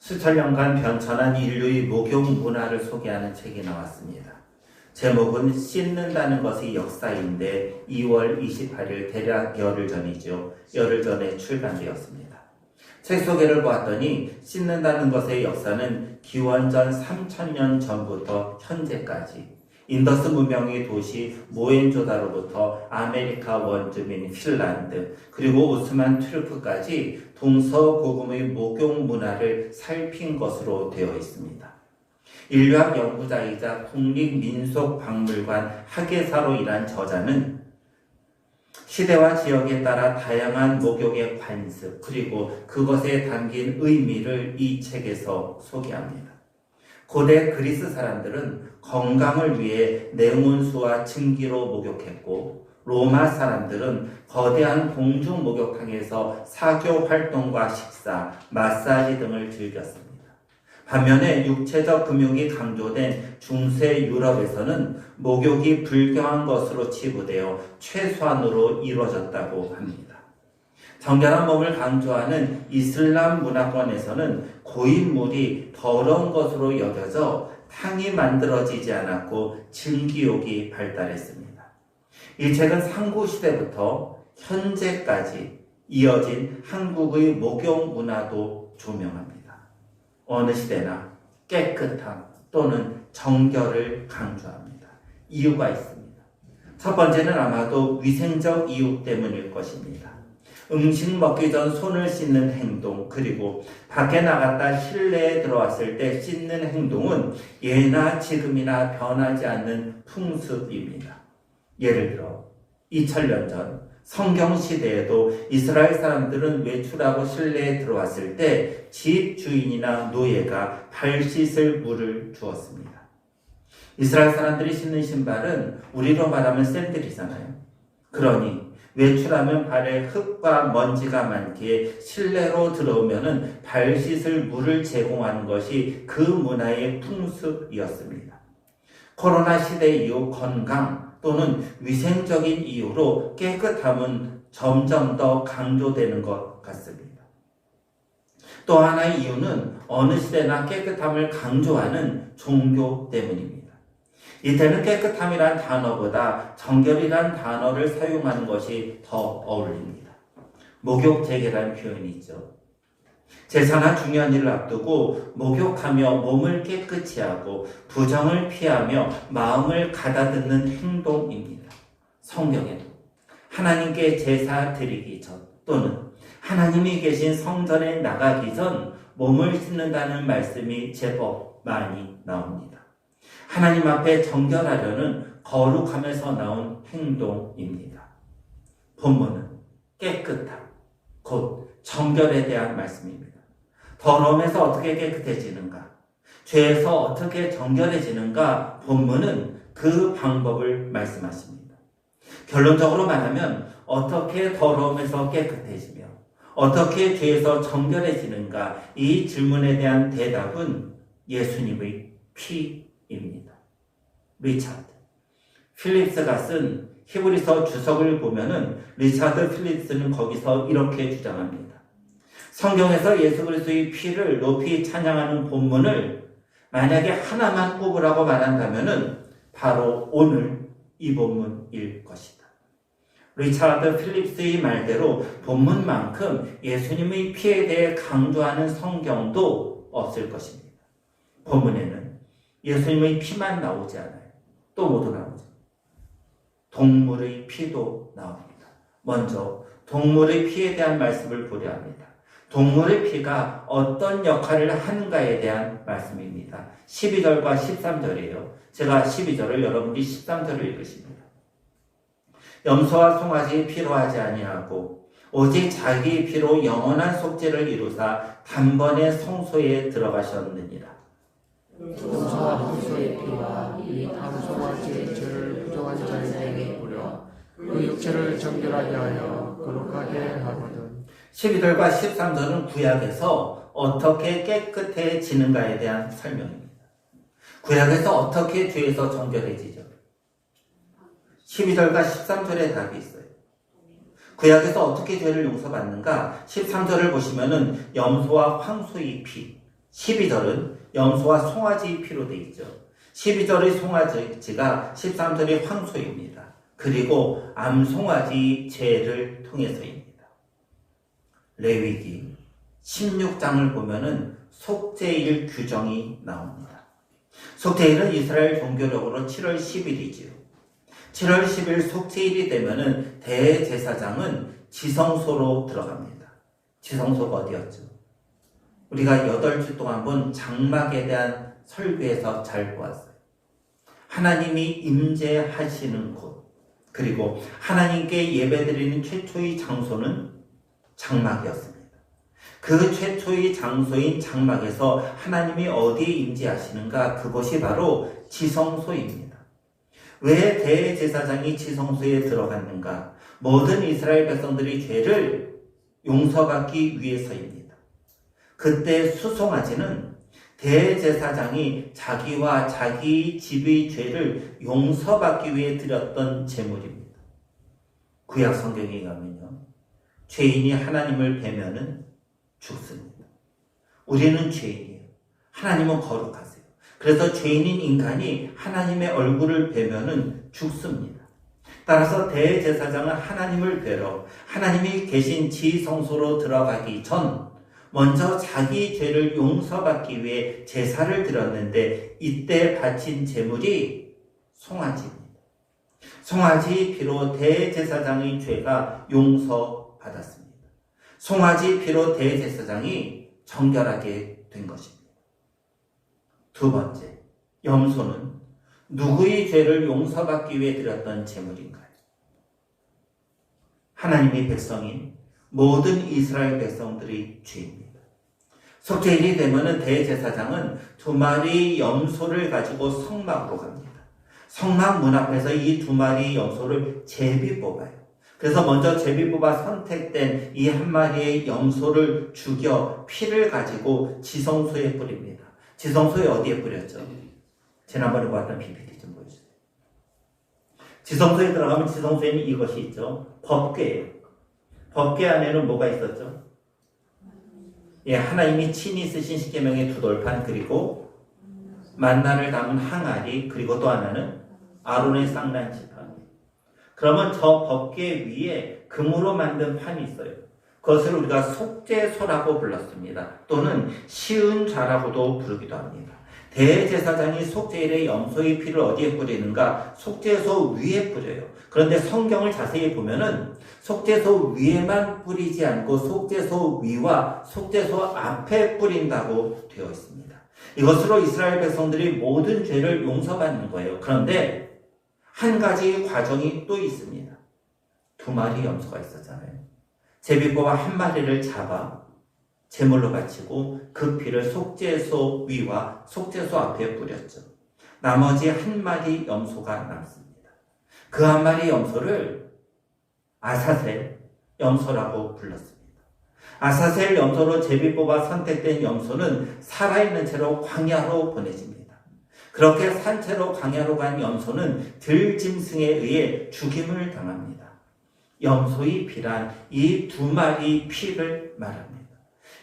수천 년간 변천한 인류의 목욕 문화를 소개하는 책이 나왔습니다. 제목은 씻는다는 것의 역사인데 2월 28일 대략 열흘 전이죠. 열흘 전에 출간되었습니다. 책 소개를 보았더니 씻는다는 것의 역사는 기원전 3000년 전부터 현재까지 인더스 문명의 도시 모헨조다로부터 아메리카 원주민 핀란드 그리고 오스만 투르크까지 동서고금의 목욕 문화를 살핀 것으로 되어 있습니다. 인류학 연구자이자 국립민속박물관 학예사로 일한 저자는 시대와 지역에 따라 다양한 목욕의 관습 그리고 그것에 담긴 의미를 이 책에서 소개합니다. 고대 그리스 사람들은 건강을 위해 냉온수와 증기로 목욕했고 로마 사람들은 거대한 공중 목욕탕에서 사교 활동과 식사, 마사지 등을 즐겼습니다. 반면에 육체적 금욕이 강조된 중세 유럽에서는 목욕이 불경한 것으로 치부되어 최소한으로 이루어졌다고 합니다. 정결한 몸을 강조하는 이슬람 문화권에서는 고인물이 더러운 것으로 여겨져 탕이 만들어지지 않았고 증기욕이 발달했습니다. 이 책은 상고시대부터 현재까지 이어진 한국의 목욕 문화도 조명합니다. 어느 시대나 깨끗함 또는 정결을 강조합니다. 이유가 있습니다. 첫 번째는 아마도 위생적 이유 때문일 것입니다. 음식 먹기 전 손을 씻는 행동 그리고 밖에 나갔다 실내에 들어왔을 때 씻는 행동은 예나 지금이나 변하지 않는 풍습입니다. 예를 들어 2000년 전 성경시대에도 이스라엘 사람들은 외출하고 실내에 들어왔을 때 집 주인이나 노예가 발 씻을 물을 주었습니다. 이스라엘 사람들이 신는 신발은 우리로 말하면 샌들이잖아요. 그러니 외출하면 발에 흙과 먼지가 많기에 실내로 들어오면 발 씻을 물을 제공하는 것이 그 문화의 풍습이었습니다. 코로나 시대 이후 건강 또는 위생적인 이유로 깨끗함은 점점 더 강조되는 것 같습니다. 또 하나의 이유는 어느 시대나 깨끗함을 강조하는 종교 때문입니다. 이때는 깨끗함이란 단어보다 정결이란 단어를 사용하는 것이 더 어울립니다. 목욕제계라는 표현이 있죠. 제사나 중요한 일을 앞두고 목욕하며 몸을 깨끗이 하고 부정을 피하며 마음을 가다듬는 행동입니다. 성경에도 하나님께 제사 드리기 전 또는 하나님이 계신 성전에 나가기 전 몸을 씻는다는 말씀이 제법 많이 나옵니다. 하나님 앞에 정결하려는 거룩함에서 나온 행동입니다. 본문은 깨끗함, 곧 정결에 대한 말씀입니다. 더러움에서 어떻게 깨끗해지는가? 죄에서 어떻게 정결해지는가? 본문은 그 방법을 말씀하십니다. 결론적으로 말하면 어떻게 더러움에서 깨끗해지며 어떻게 죄에서 정결해지는가? 이 질문에 대한 대답은 예수님의 피입니다. 리차드 필립스가 쓴 히브리서 주석을 보면은 리차드 필립스는 거기서 이렇게 주장합니다. 성경에서 예수 그리스도의 피를 높이 찬양하는 본문을 만약에 하나만 꼽으라고 말한다면은 바로 오늘 이 본문일 것이다. 리차드 필립스의 말대로 본문만큼 예수님의 피에 대해 강조하는 성경도 없을 것입니다. 본문에는 예수님의 피만 나오지 않아요. 또 뭐도 나오죠. 동물의 피도 나옵니다. 먼저 동물의 피에 대한 말씀을 보려 합니다. 동물의 피가 어떤 역할을 하는가에 대한 말씀입니다. 12절과 13절이에요. 제가 12절을 여러분이 13절을 읽으십니다. 염소와 송아지 피로 하지 아니하고 오직 자기 피로 영원한 속죄를 이루사 단번에 성소에 들어가셨느니라. 염소와 염소의 피와 이 단송아지의 죄를 부정한 자에게 뿌려 그 육체를 정결하게 하여 거룩하게 하거든. 12절과 13절은 구약에서 어떻게 깨끗해지는가에 대한 설명입니다. 구약에서 어떻게 죄에서 정결해지죠? 12절과 13절에 답이 있어요. 구약에서 어떻게 죄를 용서받는가? 13절을 보시면은 염소와 황소의 피, 12절은 염소와 송아지 피로 되어 있죠. 12절의 송아지가 13절의 황소입니다. 그리고 암송아지 죄를 통해서입니다. 레위기 16장을 보면은 속죄일 규정이 나옵니다. 속죄일은 이스라엘 종교적으로 7월 10일이지요. 7월 10일 속죄일이 되면은 대제사장은 지성소로 들어갑니다. 지성소가 어디였죠? 우리가 8주 동안 본 장막에 대한 설교에서 잘 보았어요. 하나님이 임재하시는 곳, 그리고 하나님께 예배드리는 최초의 장소는 장막이었습니다. 그 최초의 장소인 장막에서 하나님이 어디에 임재하시는가? 그곳이 바로 지성소입니다. 왜 대제사장이 지성소에 들어갔는가? 모든 이스라엘 백성들이 죄를 용서받기 위해서입니다. 그때 수송아지는 대제사장이 자기와 자기 집의 죄를 용서받기 위해 드렸던 제물입니다. 구약 성경에 가면요, 죄인이 하나님을 뵈면은 죽습니다. 우리는 죄인이에요. 하나님은 거룩하세요. 그래서 죄인인 인간이 하나님의 얼굴을 뵈면은 죽습니다. 따라서 대제사장은 하나님을 뵈러 하나님이 계신 지성소로 들어가기 전 먼저 자기 죄를 용서받기 위해 제사를 드렸는데 이때 바친 제물이 송아지입니다. 송아지 피로 대제사장의 죄가 용서받았습니다. 송아지 피로 대제사장이 정결하게 된 것입니다. 두 번째, 염소는 누구의 죄를 용서받기 위해 드렸던 제물인가요? 하나님의 백성인 모든 이스라엘 백성들의 죄입니다. 속죄일이 되면은 대제사장은 2마리 염소를 가지고 성막으로 갑니다. 성막 문 앞에서 이 2마리 염소를 제비 뽑아요. 그래서 먼저 제비 뽑아 선택된 이 1마리의 염소를 죽여 피를 가지고 지성소에 뿌립니다. 지성소에 어디에 뿌렸죠? 지난번에 보았던 PPT 좀 보여주세요. 지성소에 들어가면 지성소에는 이것이 있죠. 법궤예요. 법궤 안에는 뭐가 있었죠? 하나님이 친히 쓰신 십계명의 2돌판, 그리고 만나를 담은 항아리, 그리고 또 하나는 아론의 쌍난 지팡이. 그러면 저 법궤 위에 금으로 만든 판이 있어요. 그것을 우리가 속죄소라고 불렀습니다. 또는 시은좌라고도 부르기도 합니다. 대제사장이 속죄일에 염소의 피를 어디에 뿌리는가? 속죄소 위에 뿌려요. 그런데 성경을 자세히 보면은 속죄소 위에만 뿌리지 않고 속죄소 위와 속죄소 앞에 뿌린다고 되어 있습니다. 이것으로 이스라엘 백성들이 모든 죄를 용서받는 거예요. 그런데 한 가지 과정이 또 있습니다. 2마리 염소가 있었잖아요. 제비 뽑아 1마리를 잡아 제물로 바치고 그 피를 속죄소 위와 속죄소 앞에 뿌렸죠. 나머지 1마리 염소가 남습니다. 그 1마리 염소를 아사셀 염소라고 불렀습니다. 아사셀 염소로 제비 뽑아 선택된 염소는 살아있는 채로 광야로 보내집니다. 그렇게 산채로 광야로 간 염소는 들짐승에 의해 죽임을 당합니다. 염소의 피란 이 2마리 피를 말합니다.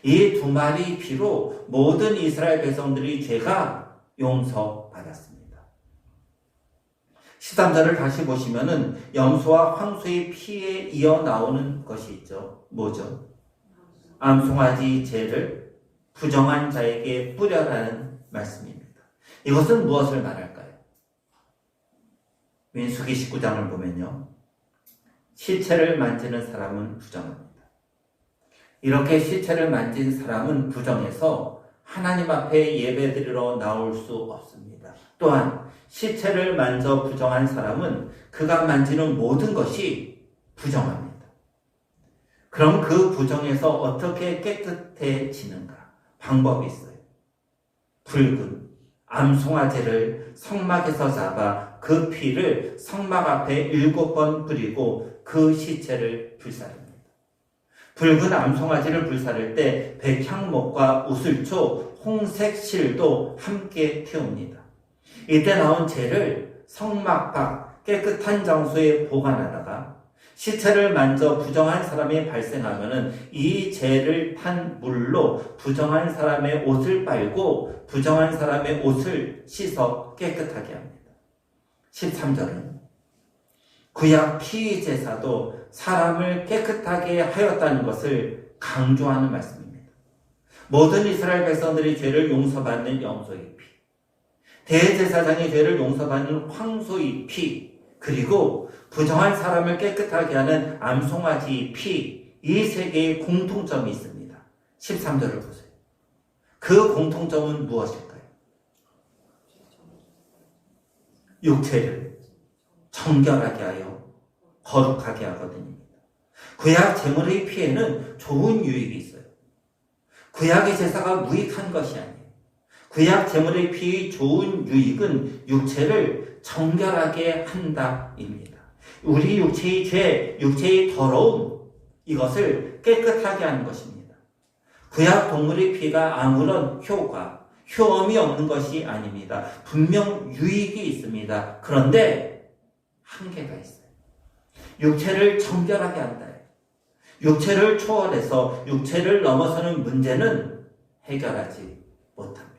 이 2마리 피로 모든 이스라엘 백성들의 죄가 용서받았습니다. 13절을 다시 보시면은 염소와 황소의 피에 이어 나오는 것이 있죠. 뭐죠? 암송아지 죄를 부정한 자에게 뿌려라는 말씀입니다. 이것은 무엇을 말할까요? 민수기 19장을 보면요, 시체를 만지는 사람은 부정합니다. 이렇게 시체를 만진 사람은 부정해서 하나님 앞에 예배드리러 나올 수 없습니다. 또한 시체를 만져 부정한 사람은 그가 만지는 모든 것이 부정합니다. 그럼 그 부정에서 어떻게 깨끗해지는가? 방법이 있어요. 붉은 암송아지를 성막에서 잡아 그 피를 성막 앞에 7번 뿌리고 그 시체를 불사릅니다. 붉은 암송아지를 불사를 때 백향목과 우슬초, 홍색 실도 함께 태웁니다. 이때 나온 재를 성막 밖 깨끗한 장소에 보관하다가 시체를 만져 부정한 사람이 발생하면은 이 죄를 탄 물로 부정한 사람의 옷을 빨고 부정한 사람의 옷을 씻어 깨끗하게 합니다. 13절은 구약 피제사도 사람을 깨끗하게 하였다는 것을 강조하는 말씀입니다. 모든 이스라엘 백성들이 죄를 용서받는 염소의 피, 대제사장이 죄를 용서받는 황소의 피, 그리고 부정한 사람을 깨끗하게 하는 암송아지의 피, 이 세 개의 공통점이 있습니다. 13절을 보세요. 그 공통점은 무엇일까요? 육체를 정결하게 하여 거룩하게 하거든요. 구약 제물의 피에는 좋은 유익이 있어요. 구약의 제사가 무익한 것이 아니에요. 구약 제물의 피의 좋은 유익은 육체를 정결하게 한다입니다. 우리 육체의 죄, 육체의 더러움, 이것을 깨끗하게 하는 것입니다. 구약 동물의 피가 아무런 효험이 없는 것이 아닙니다. 분명 유익이 있습니다. 그런데 한계가 있어요. 육체를 정결하게 한다. 육체를 초월해서 육체를 넘어서는 문제는 해결하지 못합니다.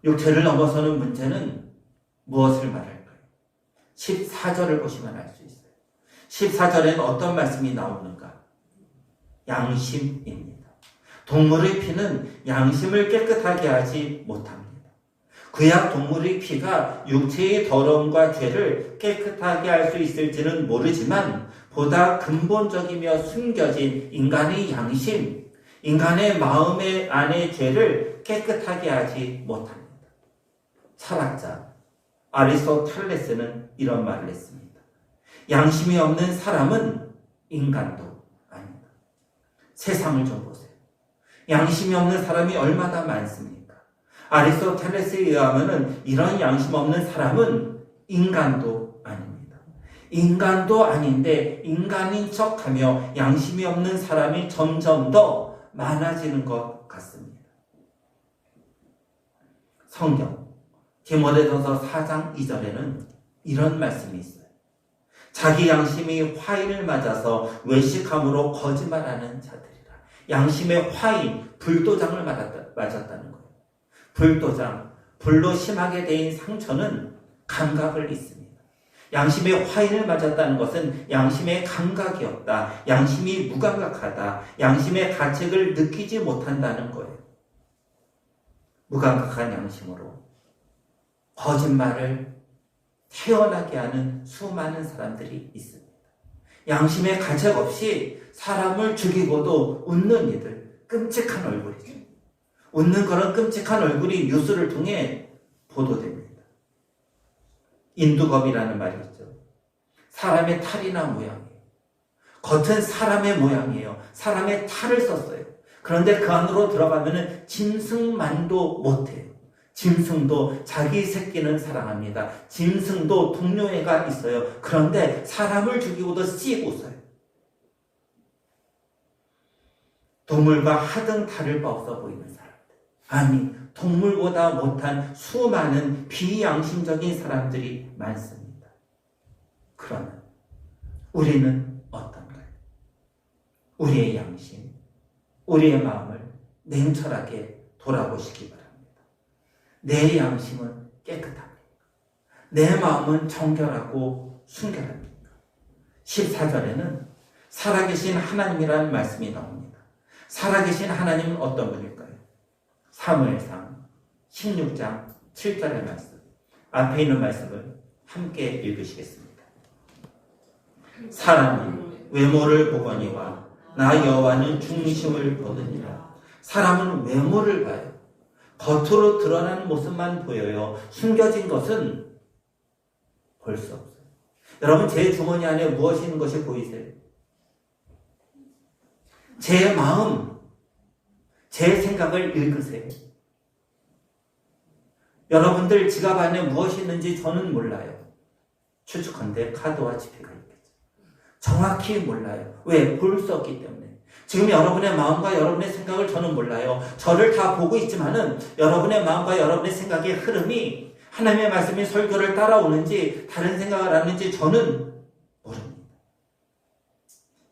육체를 넘어서는 문제는 무엇을 말할까요? 14절을 보시면 알 수 있어요. 14절에는 어떤 말씀이 나오는가? 양심입니다. 동물의 피는 양심을 깨끗하게 하지 못합니다. 구약 동물의 피가 육체의 더러움과 죄를 깨끗하게 할 수 있을지는 모르지만 보다 근본적이며 숨겨진 인간의 양심, 인간의 마음의 안의 죄를 깨끗하게 하지 못합니다. 철학자 아리스토텔레스는 이런 말을 했습니다. 양심이 없는 사람은 인간도 아니다. 세상을 좀 보세요. 양심이 없는 사람이 얼마나 많습니까? 아리스토텔레스에 의하면 이런 양심 없는 사람은 인간도 아닙니다. 인간도 아닌데 인간인 척하며 양심이 없는 사람이 점점 더 많아지는 것 같습니다. 성경 디모데전서 4장 2절에는 이런 말씀이 있어요. 자기 양심이 화인을 맞아서 외식함으로 거짓말하는 자들이라. 양심의 화인, 불도장을 맞았다는 거예요. 불도장, 불로 심하게 데인 상처는 감각을 잊습니다. 양심의 화인을 맞았다는 것은 양심의 감각이 없다. 양심이 무감각하다. 양심의 가책을 느끼지 못한다는 거예요. 무감각한 양심으로 거짓말을 태어나게 하는 수많은 사람들이 있습니다. 양심의 가책 없이 사람을 죽이고도 웃는 이들, 끔찍한 얼굴이죠. 웃는 그런 끔찍한 얼굴이 뉴스를 통해 보도됩니다. 인두겁이라는 말이 있죠. 사람의 탈이나 모양이에요. 겉은 사람의 모양이에요. 사람의 탈을 썼어요. 그런데 그 안으로 들어가면 짐승만도 못해요. 짐승도 자기 새끼는 사랑합니다. 짐승도 동료애가 있어요. 그런데 사람을 죽이고도 씩 웃어요. 동물과 하등 다를 바 없어 보이는 사람들. 아니, 동물보다 못한 수많은 비양심적인 사람들이 많습니다. 그러나 우리는 어떤가요? 우리의 양심, 우리의 마음을 냉철하게 돌아보시기 바랍니다. 내 양심은 깨끗합니까? 내 마음은 정결하고 순결합니까? 14절에는 살아계신 하나님이라는 말씀이 나옵니다. 살아계신 하나님은 어떤 분일까요? 사무엘상 16장 7절의 말씀. 앞에 있는 말씀을 함께 읽으시겠습니다. 사람이 외모를 보거니와 나 여호와는 중심을 보느니라. 사람은 외모를 봐요. 겉으로 드러나는 모습만 보여요. 숨겨진 것은 볼 수 없어요. 여러분, 제 주머니 안에 무엇이 있는 것이 보이세요? 제 마음, 제 생각을 읽으세요. 여러분들 지갑 안에 무엇이 있는지 저는 몰라요. 추측컨대 카드와 지폐가 있겠죠. 정확히 몰라요. 왜? 볼 수 없기 때문에. 지금 여러분의 마음과 여러분의 생각을 저는 몰라요. 저를 다 보고 있지만은 여러분의 마음과 여러분의 생각의 흐름이 하나님의 말씀이 설교를 따라오는지 다른 생각을 하는지 저는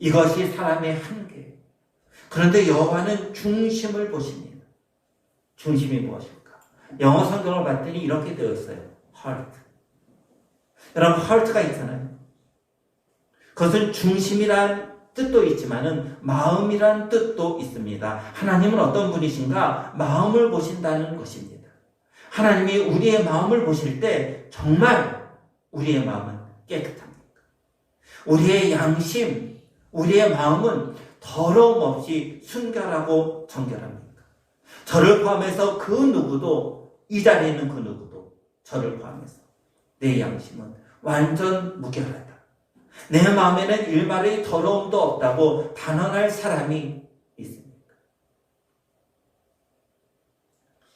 이것이 사람의 한계예요. 그런데 여호와는 중심을 보십니다. 중심이 무엇일까? 영어 성경을 봤더니 이렇게 되어 있어요. heart. 여러분, heart가 있잖아요. 그것은 중심이란 뜻도 있지만은 마음이란 뜻도 있습니다. 하나님은 어떤 분이신가? 마음을 보신다는 것입니다. 하나님이 우리의 마음을 보실 때 정말 우리의 마음은 깨끗합니다. 우리의 양심, 우리의 마음은 더러움 없이 순결하고 정결합니다. 저를 포함해서 그 누구도, 이 자리에 있는 그 누구도 저를 포함해서 내 양심은 완전 무결하다. 내 마음에는 일말의 더러움도 없다고 단언할 사람이 있습니까?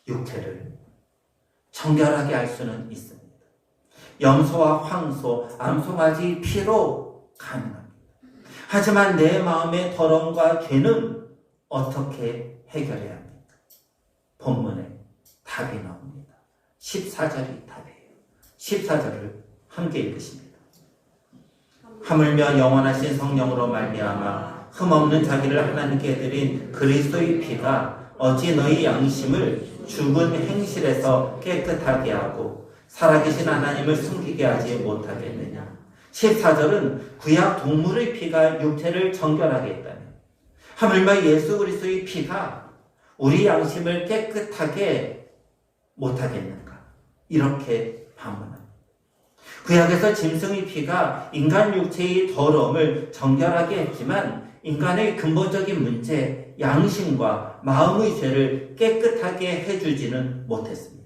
육체를 정결하게 할 수는 있습니다. 염소와 황소, 암송아지 피로 가능합니다. 하지만 내 마음의 더러움과 죄는 어떻게 해결해야 합니까? 본문에 답이 나옵니다. 14절이 답이에요. 14절을 함께 읽으십니다. 하물며 영원하신 성령으로 말미암아 흠없는 자기를 하나님께 드린 그리스도의 피가 어찌 너희 양심을 죽은 행실에서 깨끗하게 하고 살아계신 하나님을 숨기게 하지 못하겠느냐. 14절은 구약 동물의 피가 육체를 정결하게 했다면 하물며 예수 그리스도의 피가 우리 양심을 깨끗하게 못하겠는가. 이렇게 반문합니다. 구약에서 짐승의 피가 인간 육체의 더러움을 정결하게 했지만 인간의 근본적인 문제, 양심과 마음의 죄를 깨끗하게 해주지는 못했습니다.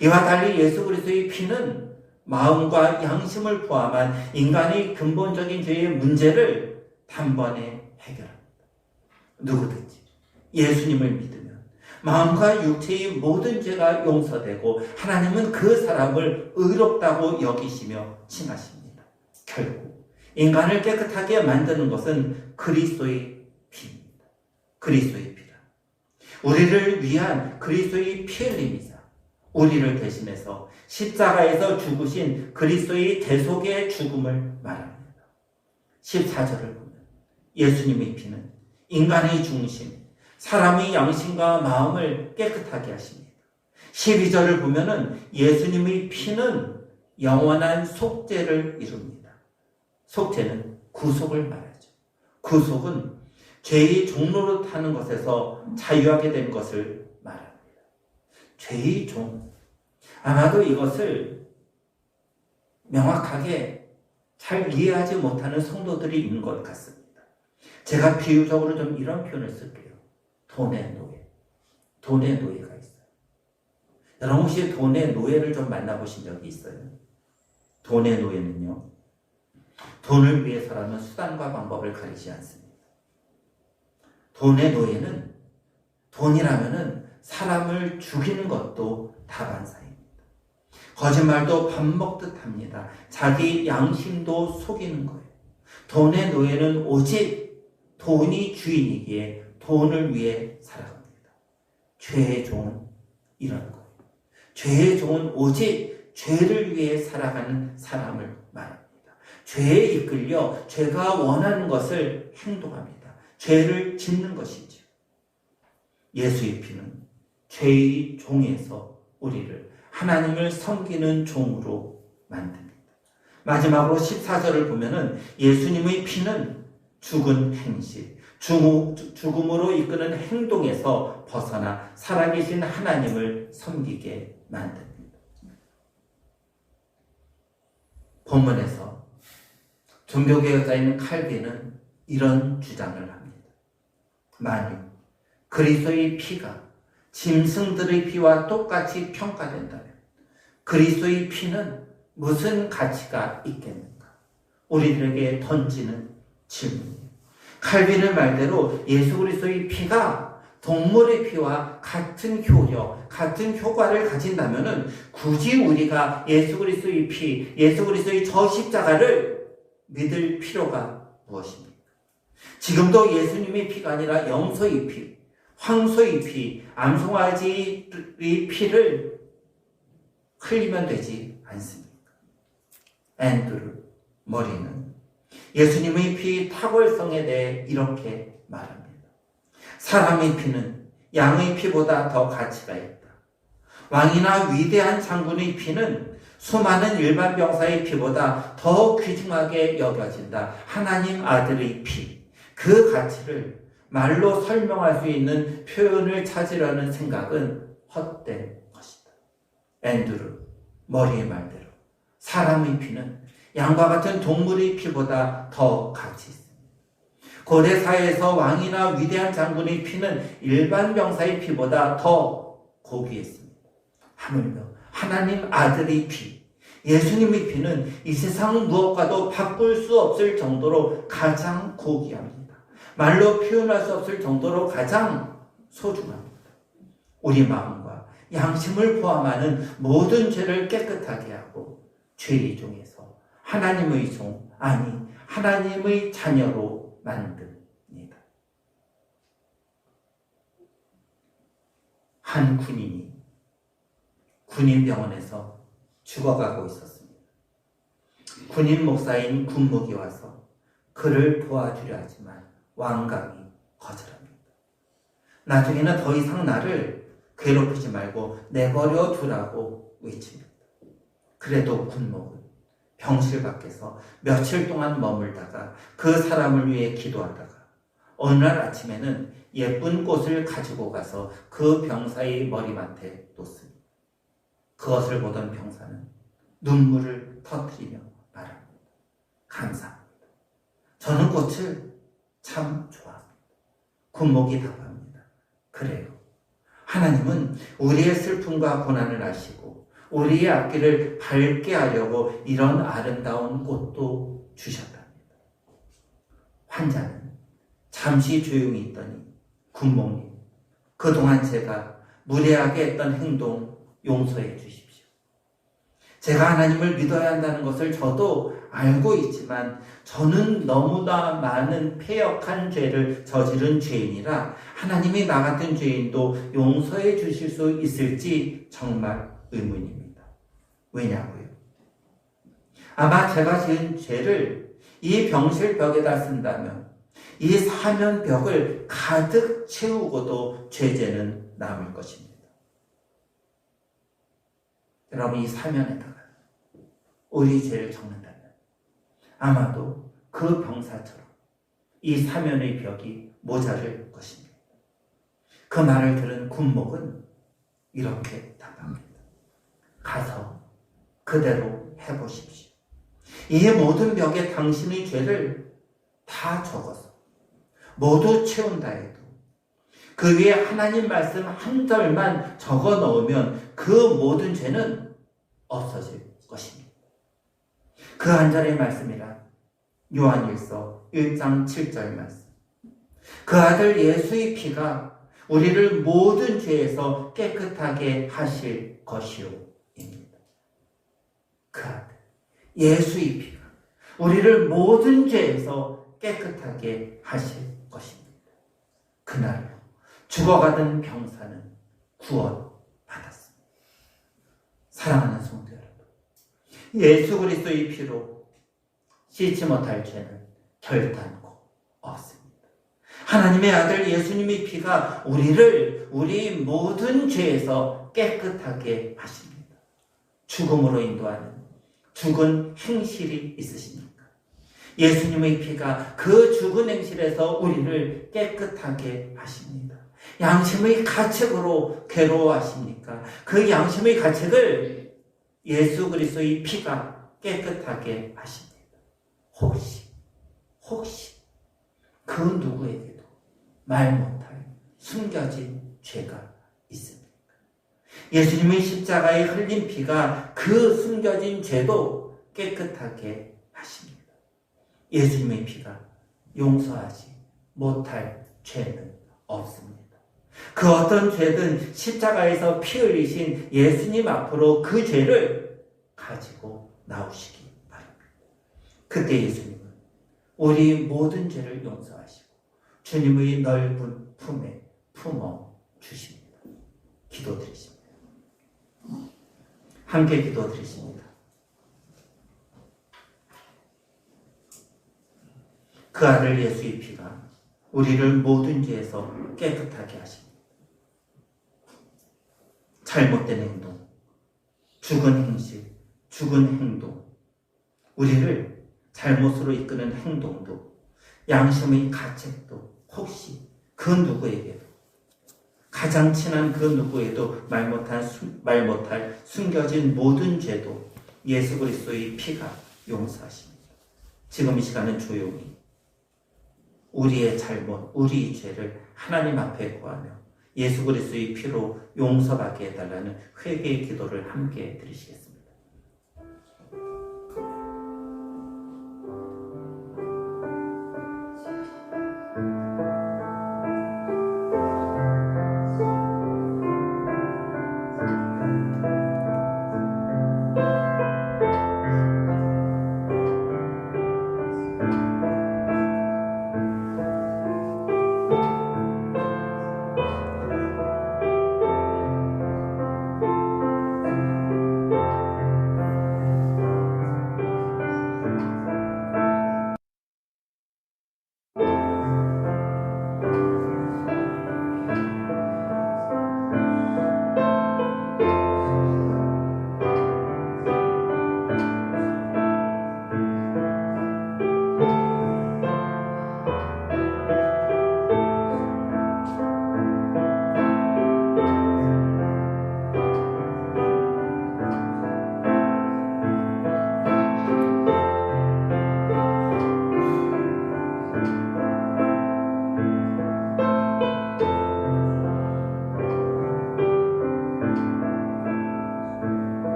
이와 달리 예수 그리스도의 피는 마음과 양심을 포함한 인간의 근본적인 죄의 문제를 단번에 해결합니다. 누구든지 예수님을 믿으면 마음과 육체의 모든 죄가 용서되고 하나님은 그 사람을 의롭다고 여기시며 칭하십니다. 결국 인간을 깨끗하게 만드는 것은 그리스도의 피입니다. 그리스도의 피라. 우리를 위한 그리스도의 피 흘림이자 우리를 대신해서 십자가에서 죽으신 그리스도의 대속의 죽음을 말합니다. 14절을 보면 예수님의 피는 인간의 중심, 사람의 양심과 마음을 깨끗하게 하십니다. 12절을 보면은 예수님의 피는 영원한 속죄를 이룹니다. 속죄는 구속을 말하죠. 구속은 죄의 종로로 타는 것에서 자유하게 된 것을 말합니다. 죄의 종. 아마도 이것을 명확하게 잘 이해하지 못하는 성도들이 있는 것 같습니다. 제가 비유적으로 좀 이런 표현을 쓸게요. 돈의 노예. 돈의 노예가 있어요. 여러분 혹시 돈의 노예를 좀 만나보신 적이 있어요? 돈의 노예는요, 돈을 위해서라면 수단과 방법을 가리지 않습니다. 돈의 노예는 돈이라면은 사람을 죽이는 것도 다반사입니다. 거짓말도 밥 먹듯 합니다. 자기 양심도 속이는 거예요. 돈의 노예는 오직 돈이 주인이기에 돈을 위해 살아갑니다. 죄의 종은 이런 거예요. 죄의 종은 오직 죄를 위해 살아가는 사람을 말합니다. 죄에 이끌려 죄가 원하는 것을 행동합니다. 죄를 짓는 것이죠. 예수의 피는 죄의 종에서 우리를 하나님을 섬기는 종으로 만듭니다. 마지막으로 14절을 보면은 예수님의 피는 죽은 행실, 죽음으로 이끄는 행동에서 벗어나 살아계신 하나님을 섬기게 만듭니다. 본문에서 종교개혁자인 칼빈은 이런 주장을 합니다. 만일 그리스도의 피가 짐승들의 피와 똑같이 평가된다면 그리스도의 피는 무슨 가치가 있겠는가? 우리들에게 던지는 질문이에요. 칼빈의 말대로 예수 그리스도의 피가 동물의 피와 같은 효력, 같은 효과를 가진다면 굳이 우리가 예수 그리스도의 피, 예수 그리스도의 저 십자가를 믿을 필요가 무엇입니까? 지금도 예수님의 피가 아니라 염소의 피, 황소의 피, 암송아지의 피를 흘리면 되지 않습니까? 앤드루 머리는 예수님의 피 탁월성에 대해 이렇게 말합니다. 사람의 피는 양의 피보다 더 가치가 있다. 왕이나 위대한 장군의 피는 수많은 일반 병사의 피보다 더 귀중하게 여겨진다. 하나님 아들의 피, 그 가치를 말로 설명할 수 있는 표현을 찾으려는 생각은 헛된 것이다. 앤드루 머리의 말대로 사람의 피는 양과 같은 동물의 피보다 더 가치 있습니다. 고대 사회에서 왕이나 위대한 장군의 피는 일반 병사의 피보다 더 고귀했습니다. 하물며 하나님 아들의 피, 예수님의 피는 이 세상 무엇과도 바꿀 수 없을 정도로 가장 고귀합니다. 말로 표현할 수 없을 정도로 가장 소중합니다. 우리 마음과 양심을 포함하는 모든 죄를 깨끗하게 하고 죄의 종에서 하나님의 종, 아니 하나님의 자녀로 만듭니다. 한 군인이 군인병원에서 죽어가고 있었습니다. 군인 목사인 군목이 와서 그를 도와주려 하지만 완강히 거절합니다. 나중에는 더 이상 나를 괴롭히지 말고 내버려 두라고 외칩니다. 그래도 군목은 병실 밖에서 며칠 동안 머물다가 그 사람을 위해 기도하다가 어느 날 아침에는 예쁜 꽃을 가지고 가서 그 병사의 머리맡에 놓습니다. 그것을 보던 병사는 눈물을 터뜨리며 말합니다. 감사합니다. 저는 꽃을 참 좋아합니다. 군목이 답합니다. 그래요. 하나님은 우리의 슬픔과 고난을 아시고 우리의 앞길을 밝게 하려고 이런 아름다운 꽃도 주셨답니다. 환자는 잠시 조용히 있더니 군목님, 그동안 제가 무례하게 했던 행동 용서해 주십시오. 제가 하나님을 믿어야 한다는 것을 저도 알고 있지만 저는 너무나 많은 패역한 죄를 저지른 죄인이라 하나님이 나 같은 죄인도 용서해 주실 수 있을지 정말 의문입니다. 왜냐고요? 아마 제가 지은 죄를 이 병실 벽에다 쓴다면 이 사면벽을 가득 채우고도 죄죄는 남을 것입니다. 여러분, 이 사면에다가 우리 죄를 적는다면 아마도 그 병사처럼 이 사면의 벽이 모자랄 것입니다. 그 말을 들은 군목은 이렇게 답합니다. 가서 그대로 해보십시오. 이 모든 벽에 당신의 죄를 다 적어서 모두 채운다 해도 그 위에 하나님 말씀 한 절만 적어 넣으면 그 모든 죄는 없어질 것입니다. 그 한 절의 말씀이란 요한일서 1장 7절 말씀. 그 아들 예수의 피가 우리를 모든 죄에서 깨끗하게 하실 것이오입니다. 그 아들 예수의 피가 우리를 모든 죄에서 깨끗하게 하실 것입니다. 그날로 죽어가던 병사는 구원받았습니다. 사랑하는 성도 여러분, 예수 그리스도의 피로 씻지 못할 죄는 결단코 없습니다. 하나님의 아들 예수님의 피가 우리 모든 죄에서 깨끗하게 하십니다. 죽음으로 인도하는 죽은 행실이 있으십니까? 예수님의 피가 그 죽은 행실에서 우리를 깨끗하게 하십니다. 양심의 가책으로 괴로워하십니까? 그 양심의 가책을 예수 그리스도의 피가 깨끗하게 하십니다. 혹시 그 누구에게도 말 못할 숨겨진 죄가 있습니까? 예수님의 십자가에 흘린 피가 그 숨겨진 죄도 깨끗하게 하십니다. 예수님의 피가 용서하지 못할 죄는 없습니다. 그 어떤 죄든 십자가에서 피 흘리신 예수님 앞으로 그 죄를 가지고 나오시기 바랍니다. 그때 예수님은 우리 모든 죄를 용서하시고 주님의 넓은 품에 품어 주십니다. 기도드리십니다. 함께 기도드리십니다. 그 아들 예수의 피가 우리를 모든 죄에서 깨끗하게 하십니다. 잘못된 행동, 죽은 행실, 죽은 행동, 우리를 잘못으로 이끄는 행동도, 양심의 가책도 혹시 그 누구에게도, 가장 친한 그 누구에도 말 못할 숨겨진 모든 죄도 예수 그리스도의 피가 용서하십니다. 지금 이 시간은 조용히 우리의 잘못, 우리의 죄를 하나님 앞에 구하며 예수 그리스도의 피로 용서받게 해달라는 회개의 기도를 함께 드리시겠습니다.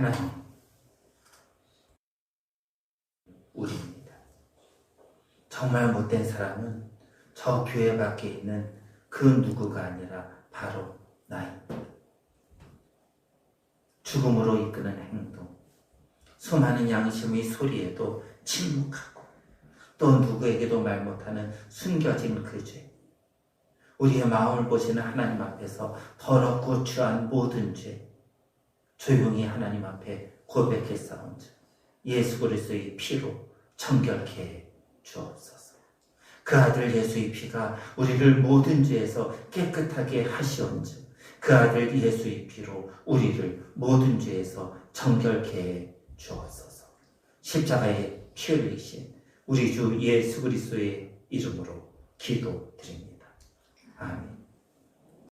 하나님, 우리입니다. 정말 못된 사람은 저 교회 밖에 있는 그 누구가 아니라 바로 나입니다. 죽음으로 이끄는 행동, 수많은 양심의 소리에도 침묵하고 또 누구에게도 말 못하는 숨겨진 그 죄, 우리의 마음을 보시는 하나님 앞에서 더럽고 추한 모든 죄, 조용히 하나님 앞에 고백했사온즉 예수 그리스도의 피로 정결케 해 주옵소서. 그 아들 예수의 피가 우리를 모든 죄에서 깨끗하게 하시온즉 그 아들 예수의 피로 우리를 모든 죄에서 정결케 해 주옵소서. 십자가에 피 흘리신 우리 주 예수 그리스도의 이름으로 기도드립니다. 아멘.